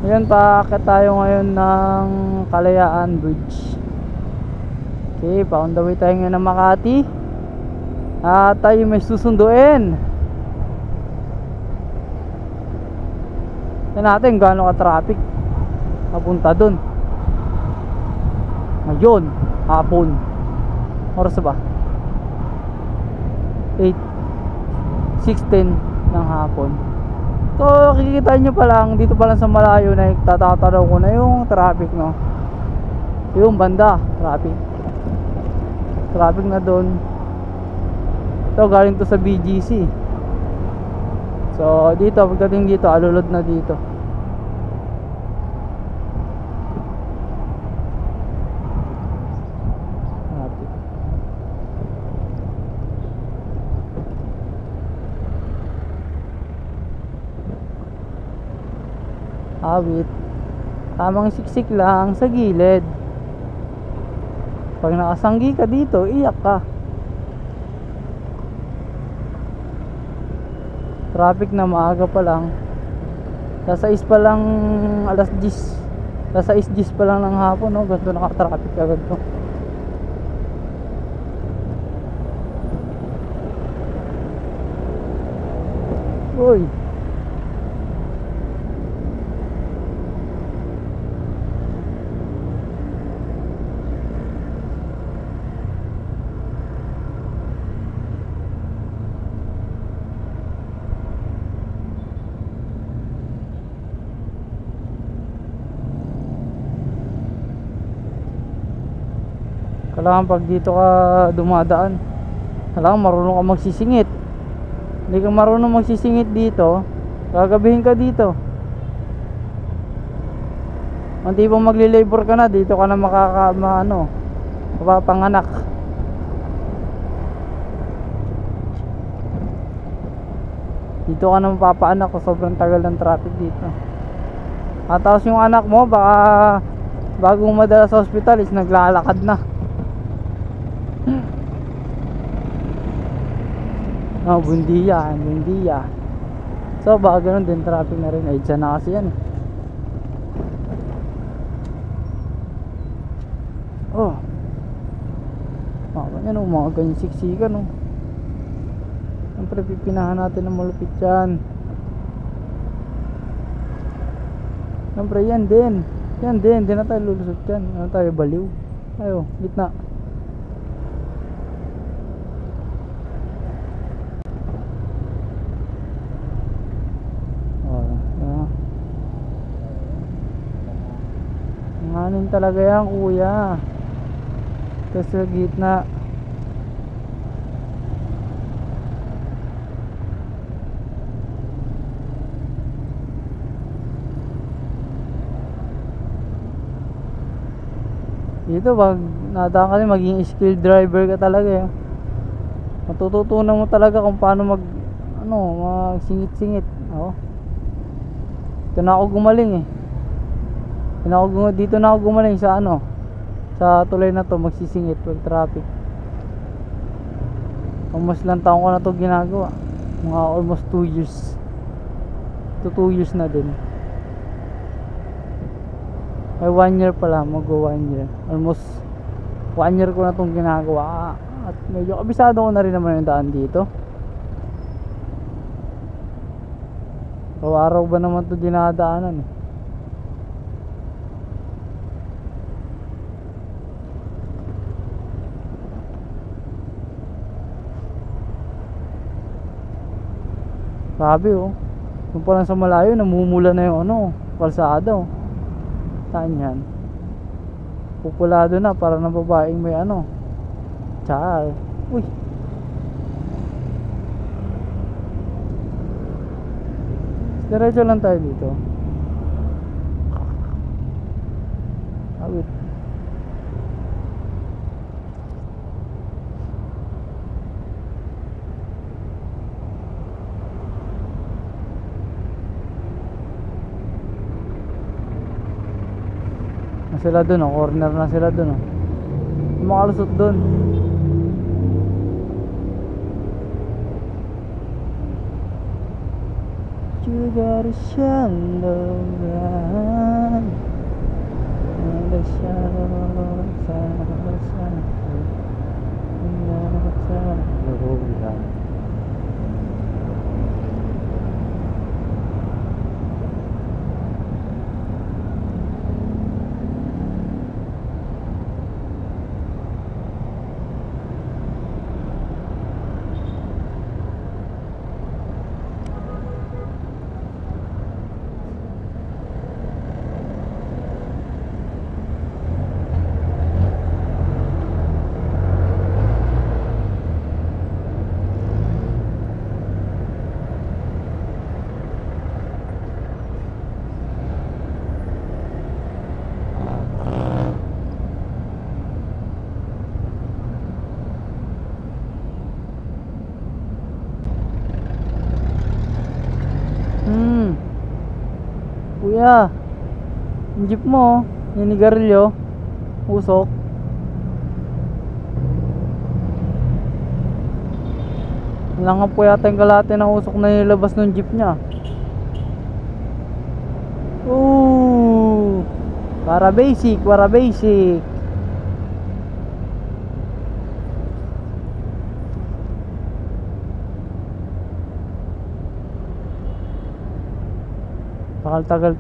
Ayan, paakyat tayo ngayon ng Kalayaan Bridge. Okay, pa on the way tayo ngayon ng Makati. At tayo may susunduin. Tignan natin gaano ka-traffic papunta dun. Ngayon, hapon. Oras ba? 6:10 ng hapon. So, kikita nyo pa lang, dito pa lang sa malayo na tatatanaw ko na yung traffic, no? Yung banda, traffic na doon. Ito, galing to sa BGC. So, dito, pagdating dito, alulod na dito. Awit, tamang siksik lang sa gilid. Pag nakasanggi ka dito, iyak ka. Traffic na maaga pa lang. Sa 6 pa lang, alas 10. Sa 6:10 pa lang ng hapon, no? Ganito naka-traffic agad to. Uy, kailangan pag dito ka dumadaan, kailangan marunong ka magsisingit. Hindi ka marunong magsisingit dito, gagabihin ka dito. Hindi pa magli-labor ka na, dito ka na mapapanganak. Dito ka na mapapaanak kung sobrang tagal ng traffic dito. At tapos yung anak mo, baka bago madala sa hospital is naglalakad na. Bundiya. So baka ganun din, traffic na rin. Ay, dyan na kasi yan. Oh, yan o, mga ganyan siksikan o. Siyempre pipinahan natin ng malupit yan. Siyempre yan din, di na tayo lulusot yan. Ano tayo, baliw? Ayo, gitna. Nganin talaga yan, kuya. Tapos sa gitna. Dito pag nadaan ka rin, maging skilled driver ka talaga eh. Matututunan mo talaga kung paano magsingit-singit. Oh. Ito na ako gumaling eh. Dito na ako gumaling sa sa tulay na to, magsisingit pag traffic. Almost lang taon ko na to ginagawa. Mga almost 2 years. 2 years na din. Ay 1 year pala, mag-go 1 year. Almost 1 year ko na tong ginagawa. At medyo kabisado ko na rin naman yung daan dito. Araw-araw ba naman to dinadaanan eh. Grabe oh. Kung pa lang sa malayo, namumula na yung kalsada oh. Saan yan? Populado na, para ng babaeng may Char. Uy. Diretso lang tayo dito. Awit. Sila dun corner na sila dun makalusot dun. You got a shallow ground. Kuya, yung jeep mo, ninigarilyo, usok. Wala nga po yata yung kalahati ng usok na nilabas ng jeep niya. Ooh, para basic, para basic. Tagal-tagal